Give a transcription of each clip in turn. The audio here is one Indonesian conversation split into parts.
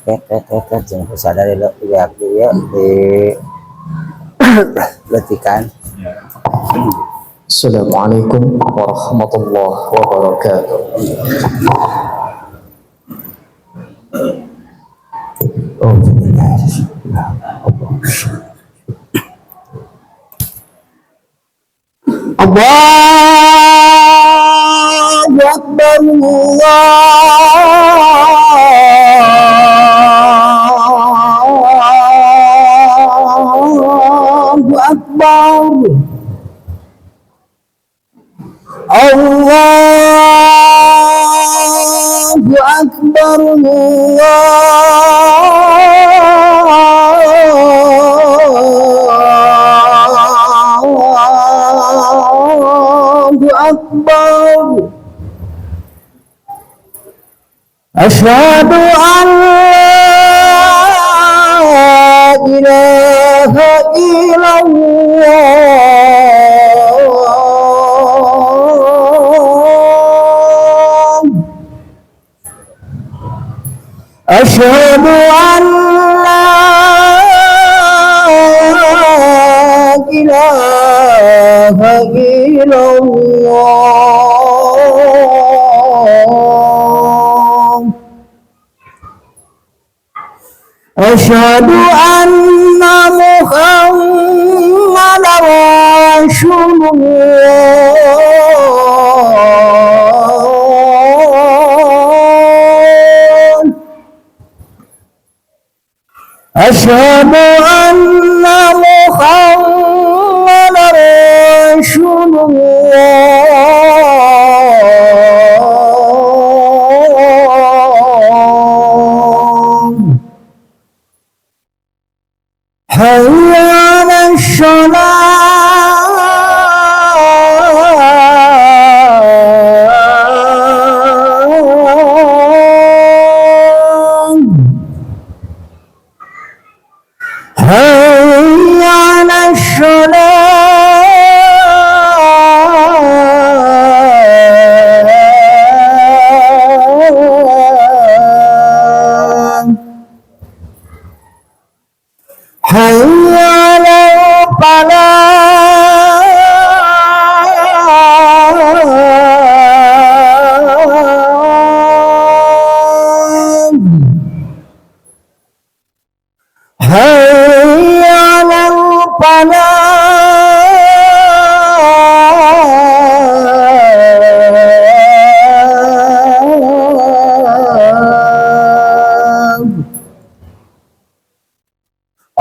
jangan sadar ya ya di letikan. Assalamualaikum warahmatullahi wabarakatuh. Oh, Allahu Akbar, Allahu Akbar, Allahu Akbar, Allahu Akbar. Asyhadu an la ilaha illallah. Asyhadu an la ilaha illallah. Asyhadu anna Muhammadar Rasulullah. Asyhadu anna Muhammadar Rasulullah. Hayya 'alas shalah. Hayya 'alas shalah. Hayya 'alal falah. Hayya 'alal falah.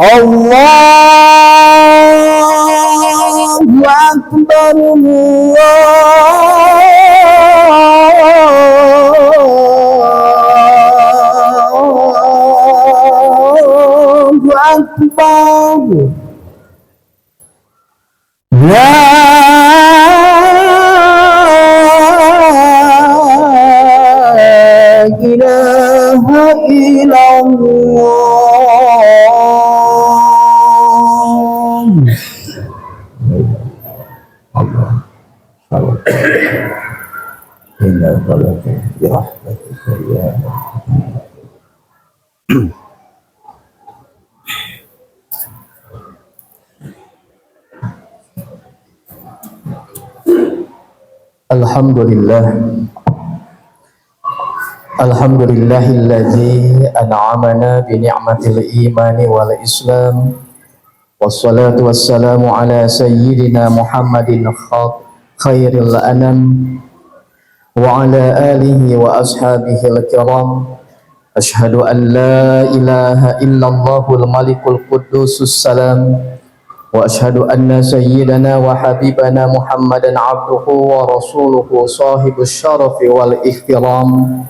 Allahu Akbar, Allahu Akbar. La ilaha illallah. Allah salam inna lillahi bi rahmatika ya Alhamdulillah. Alhamdulillahilladzi an'amana bi ni'matil imani wal islam. Wassalatu wassalamu ala sayyidina Muhammadin khairil anam wa ala alihi wa ashabihi al-kiram. Ashhadu an la ilaha illallahul malikul quddusus salam wa ashhadu anna sayyidana wa habibana Muhammadan abduhu wa rasuluhu sahibus syarafi wal ihtiram.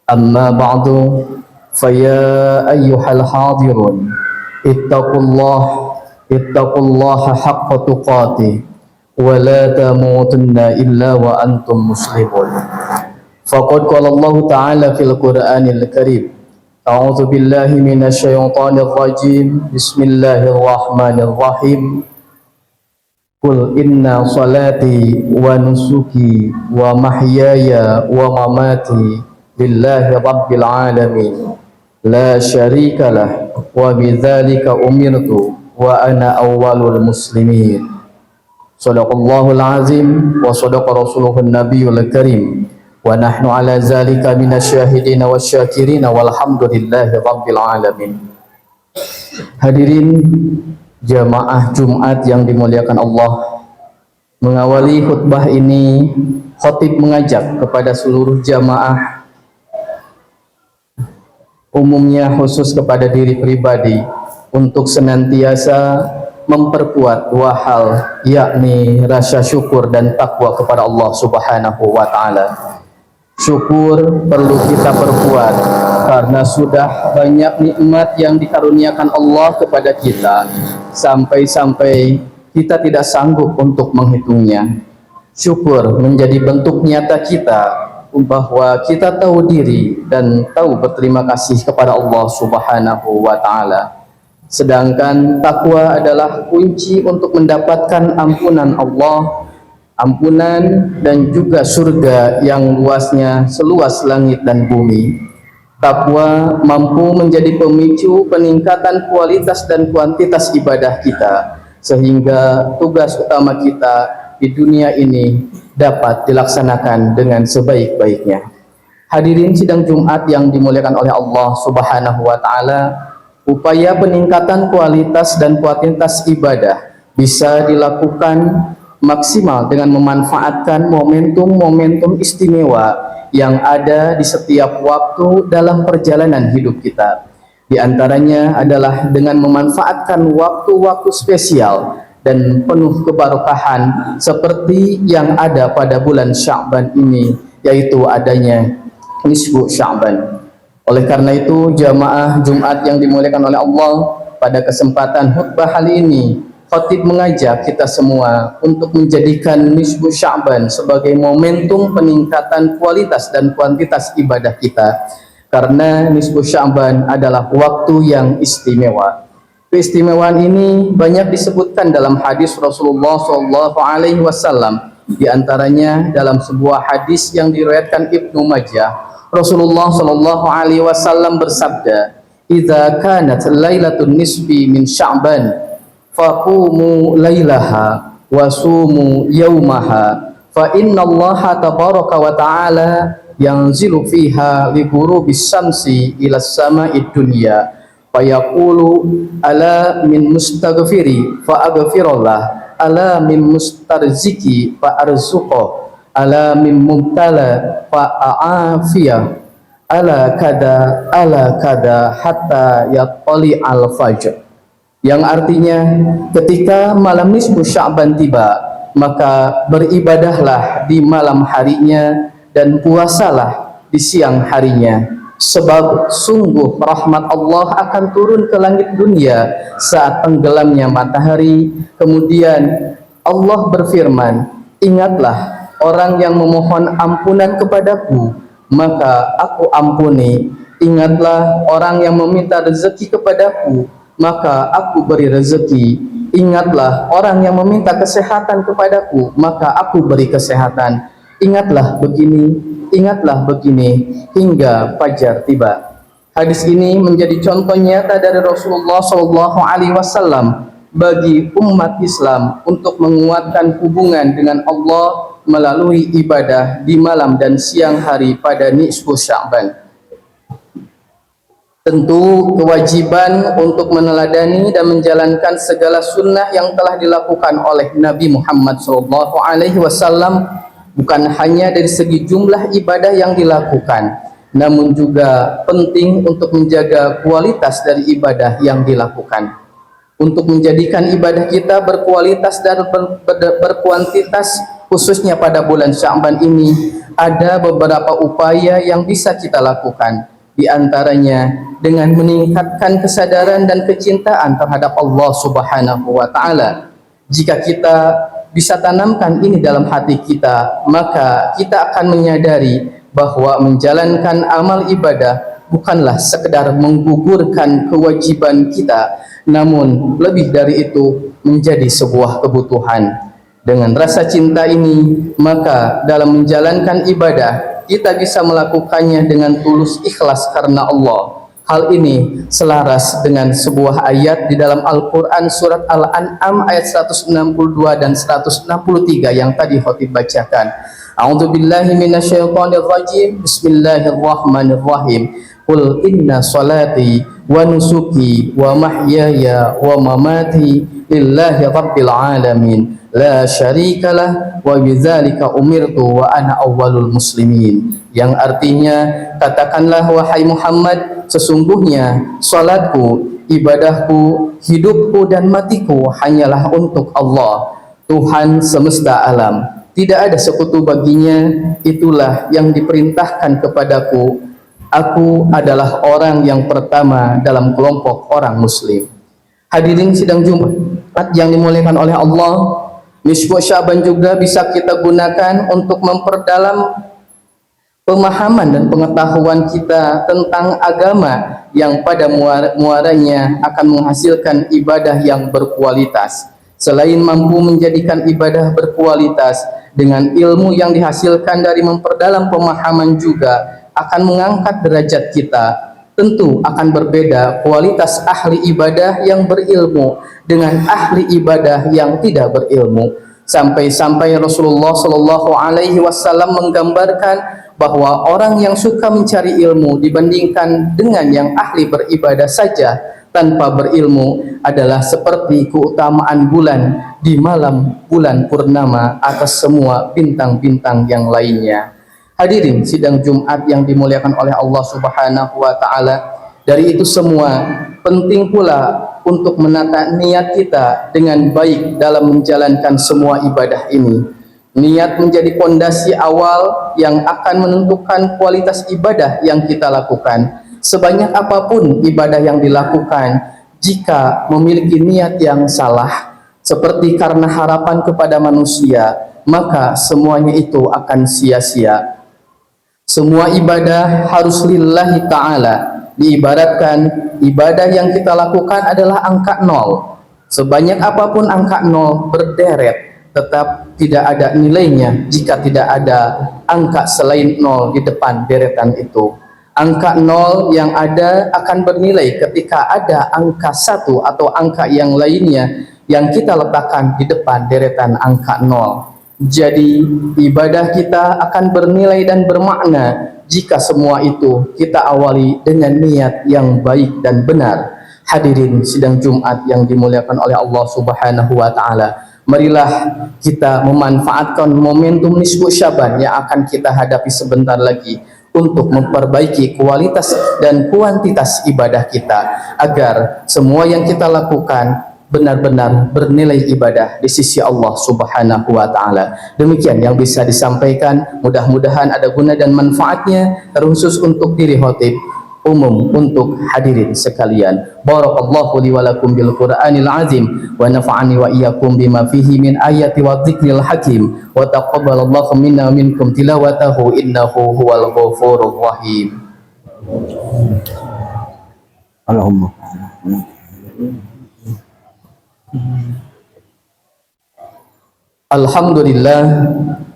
Amma ba'du, faya ayyuhal hadirun ittaqullaha haqqa tuqatih wa la tamutunna illa wa antum muslimun. Faqad qala Allah ta'ala fil Qur'anil Karim, a'udzu billahi minasy syaithanir rajim, bismillahirrahmanirrahim. Qul inna salati wa nusuki wa mahyaya wa mamati lillahi rabbil alamin la syarika lah wa bidzalika umirtu wa ana awwalul muslimin. Shadaqallahul azim wa shadaqa rasuluhun nabiyul karim wa nahnu ala zalika minasyahidin wasyakirin walhamdulillahi rabbil alamin. Hadirin jamaah Jumat yang dimuliakan Allah, mengawali khutbah ini khatib mengajak kepada seluruh jamaah, umumnya khusus kepada diri pribadi, untuk senantiasa memperkuat dua hal, yakni rasa syukur dan takwa kepada Allah Subhanahu wa taala. Syukur perlu kita perkuat karena sudah banyak nikmat yang dikaruniakan Allah kepada kita, sampai-sampai kita tidak sanggup untuk menghitungnya. Syukur menjadi bentuk nyata kita bahwa kita tahu diri dan tahu berterima kasih kepada Allah Subhanahu wa taala. Sedangkan takwa adalah kunci untuk mendapatkan ampunan Allah, ampunan dan juga surga yang luasnya seluas langit dan bumi. Takwa mampu menjadi pemicu peningkatan kualitas dan kuantitas ibadah kita, sehingga tugas utama kita di dunia ini dapat dilaksanakan dengan sebaik-baiknya. Hadirin sidang Jumat yang dimuliakan oleh Allah Subhanahu wa taala, upaya peningkatan kualitas dan kuantitas ibadah bisa dilakukan maksimal dengan memanfaatkan momentum-momentum istimewa yang ada di setiap waktu dalam perjalanan hidup kita. Di antaranya adalah dengan memanfaatkan waktu-waktu spesial dan penuh keberkahan seperti yang ada pada bulan Sya'ban ini, yaitu adanya nisfu Sya'ban. Oleh karena itu, jamaah Jumat yang dimuliakan oleh Allah, pada kesempatan khutbah kali ini, khatib mengajak kita semua untuk menjadikan nisfu Sya'ban sebagai momentum peningkatan kualitas dan kuantitas ibadah kita. Karena nisfu Sya'ban adalah waktu yang istimewa. Keistimewaan ini banyak disebutkan dalam hadis Rasulullah SAW. Di antaranya dalam sebuah hadis yang diriwayatkan Ibnu Majah, Rasulullah SAW bersabda, "Idza kanat lailatun nisfi min Sya'ban, faqumu lailaha wa sumu yaumaha, fa innallaha tabaraka wa ta'ala yanzilu fiha li ghurubis syamsi ila sama'id dunya, fa yaqulu ala min mustaghfiri fa aghfirullah, ala min mustarziki fa arzuqah, ala min mubtala fa'afiyah, ala kada hatta yatoli al-fajr." Yang artinya, ketika malam nisfu Sya'ban tiba, maka beribadahlah di malam harinya dan puasalah di siang harinya, sebab sungguh rahmat Allah akan turun ke langit dunia saat tenggelamnya matahari. Kemudian Allah berfirman, "Ingatlah orang yang memohon ampunan kepadaku, maka aku ampuni. Ingatlah orang yang meminta rezeki kepadaku, maka aku beri rezeki. Ingatlah orang yang meminta kesehatan kepadaku, maka aku beri kesehatan. Ingatlah begini, hingga fajar tiba." Hadis ini menjadi contoh nyata dari Rasulullah SAW bagi umat Islam untuk menguatkan hubungan dengan Allah melalui ibadah di malam dan siang hari pada nisfu Sya'ban. Tentu kewajiban untuk meneladani dan menjalankan segala sunnah yang telah dilakukan oleh Nabi Muhammad SAW bukan hanya dari segi jumlah ibadah yang dilakukan, namun juga penting untuk menjaga kualitas dari ibadah yang dilakukan. Untuk menjadikan ibadah kita berkualitas dan berkuantitas, khususnya pada bulan Sya'ban ini, ada beberapa upaya yang bisa kita lakukan. Di antaranya dengan meningkatkan kesadaran dan kecintaan terhadap Allah Subhanahu wa taala. Jika kita bisa tanamkan ini dalam hati kita, maka kita akan menyadari bahwa menjalankan amal ibadah bukanlah sekedar menggugurkan kewajiban kita, namun lebih dari itu menjadi sebuah kebutuhan. Dengan rasa cinta ini, maka dalam menjalankan ibadah kita bisa melakukannya dengan tulus ikhlas karena Allah. Hal ini selaras dengan sebuah ayat di dalam Al-Quran surat Al-An'am ayat 162 dan 163 yang tadi khotib bacakan. A'udzubillahi minasyaitonir rajim. Bismillahirrahmanirrahim. Qul inna salati wa nusuki wa mahyaya wa mamati lillahi rabbil alamin la syarikalah wa bidzalika umirtu wa ana awwalul muslimin. Yang artinya, katakanlah wahai Muhammad, sesungguhnya salatku, ibadahku, hidupku dan matiku hanyalah untuk Allah, Tuhan semesta alam. Tidak ada sekutu baginya, itulah yang diperintahkan kepadaku. Aku adalah orang yang pertama dalam kelompok orang muslim. Hadirin sidang Jumat yang dimuliakan oleh Allah, nisfu Syaban juga bisa kita gunakan untuk memperdalam pemahaman dan pengetahuan kita tentang agama yang pada muaranya akan menghasilkan ibadah yang berkualitas. Selain mampu menjadikan ibadah berkualitas, dengan ilmu yang dihasilkan dari memperdalam pemahaman juga akan mengangkat derajat kita. Tentu akan berbeda kualitas ahli ibadah yang berilmu dengan ahli ibadah yang tidak berilmu. Sampai-sampai Rasulullah Shallallahu Alaihi Wasallam menggambarkan bahwa orang yang suka mencari ilmu dibandingkan dengan yang ahli beribadah saja tanpa berilmu adalah seperti keutamaan bulan di malam bulan purnama atas semua bintang-bintang yang lainnya. Hadirin sidang Jumat yang dimuliakan oleh Allah Subhanahu wa Ta'ala, dari itu semua penting pula untuk menata niat kita dengan baik dalam menjalankan semua ibadah ini. Niat menjadi pondasi awal yang akan menentukan kualitas ibadah yang kita lakukan. Sebanyak apapun ibadah yang dilakukan, jika memiliki niat yang salah, seperti karena harapan kepada manusia, maka semuanya itu akan sia-sia. Semua ibadah harus lillahi ta'ala. Diibaratkan, ibadah yang kita lakukan adalah angka 0. Sebanyak apapun angka 0 berderet, tetap tidak ada nilainya jika tidak ada angka selain 0 di depan deretan itu. Angka 0 yang ada akan bernilai ketika ada angka 1 atau angka yang lainnya yang kita letakkan di depan deretan angka 0. Jadi ibadah kita akan bernilai dan bermakna jika semua itu kita awali dengan niat yang baik dan benar. Hadirin sidang Jumat yang dimuliakan oleh Allah Subhanahu wa Ta'ala, marilah kita memanfaatkan momentum nisfu Syaban yang akan kita hadapi sebentar lagi untuk memperbaiki kualitas dan kuantitas ibadah kita, agar semua yang kita lakukan benar-benar bernilai ibadah di sisi Allah Subhanahu wa Ta'ala. Demikian yang bisa disampaikan, mudah-mudahan ada guna dan manfaatnya, terkhusus untuk diri khotib, umum untuk hadirin sekalian. Barakallahu li wa lakum bil Qur'anil azim wa nafa'ani wa iyyakum bima fihi min ayati wa dzikril hakim wa taqabbalallahu minna wa minkum tilawatahu innahu huwal ghafurur rahim. Allahumma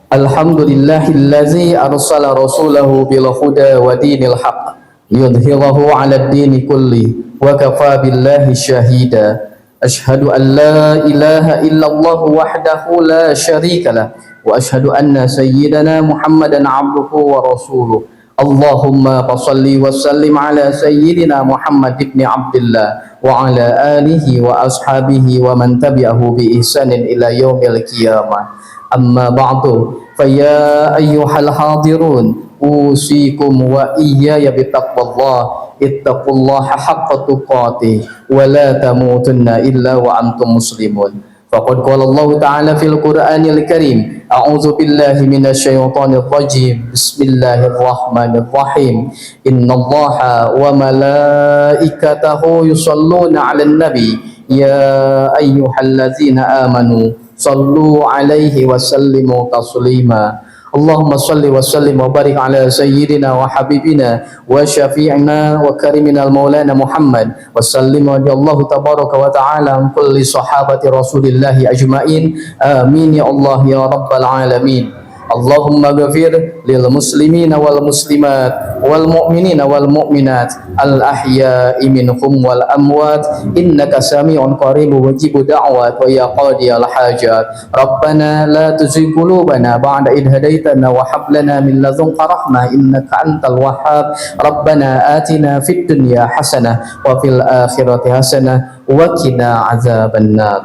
Alhamdulillahillazi arsala rasulahu bil huda wa dinil haqq yudhhirahu 'alad dini kulli wa kafa billahi syahida. Ashhadu an la ilaha illallah wahdahu la syarikalah wa ashhadu anna sayyidana Muhammadan 'abduhu wa rasuluh. Allahumma salli wa sallim ala sayyidina Muhammad ibn Abdullah wa ala alihi wa ashabihi wa man tabi'ahu bi ihsanin ila yaumil qiyamah. Amma ba'du, fa ya ayyuhal hadirun usikum wa iyaya bitaqwallah, ittaqullaha haqqa tuqatih wa la tamutunna illa wa antum muslimun. Faqad qala Allah Ta'ala fil Qur'anil Karim, a'udzu billahi minasyaitonir rajim. Bismillahirrahmanirrahim. Innallaha wa malaikatahu yusholluna 'alan nabi ya ayyuhallazina amanu sallu 'alaihi wa sallimu taslima. Allahumma salli wa sallim wa barik ala sayyidina wa habibina wa syafi'ina wa karimina al-maulana Muhammad wa sallim wa jallahu tabaraka wa ta'ala an kulli sahabati rasulillahi ajma'in. Amin ya Allah ya rabbal alamin. اللهم اغفر للمسلمين والمسلمات والمؤمنين والمؤمنات الأحياء منهم والأموات إنك سميع قريب مجيب دعوات ويا قاضي الحاجات ربنا لا تزغ قلوبنا بعد إذ هديتنا وهب لنا من لدنك رحمة إنك أنت الوهاب ربنا آتنا في الدنيا حسنة وفي الآخرة حسنة وقنا عذاب النار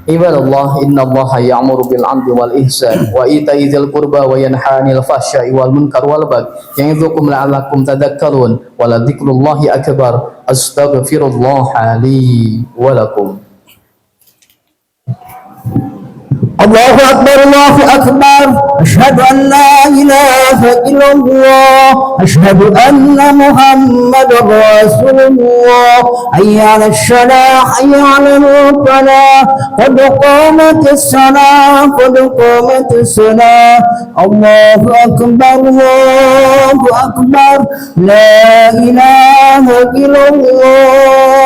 عباد الله إن الله يأمر بالعدل والإحسان وإيتاء ذي القربى وينهى عن الفحشاء والمنكر والبغي يعظكم لعلكم تذكرون ولذكر الله أكبر أستغفر الله لي ولكم. الله أكبر الله أكبر أشهد أن لا إله إلا الله أشهد أن محمد رسول الله حي على الصلاة حي على الفلاح قد قامت الصلاة قد قامت الصلاة الله أكبر الله أكبر لا إله إلا الله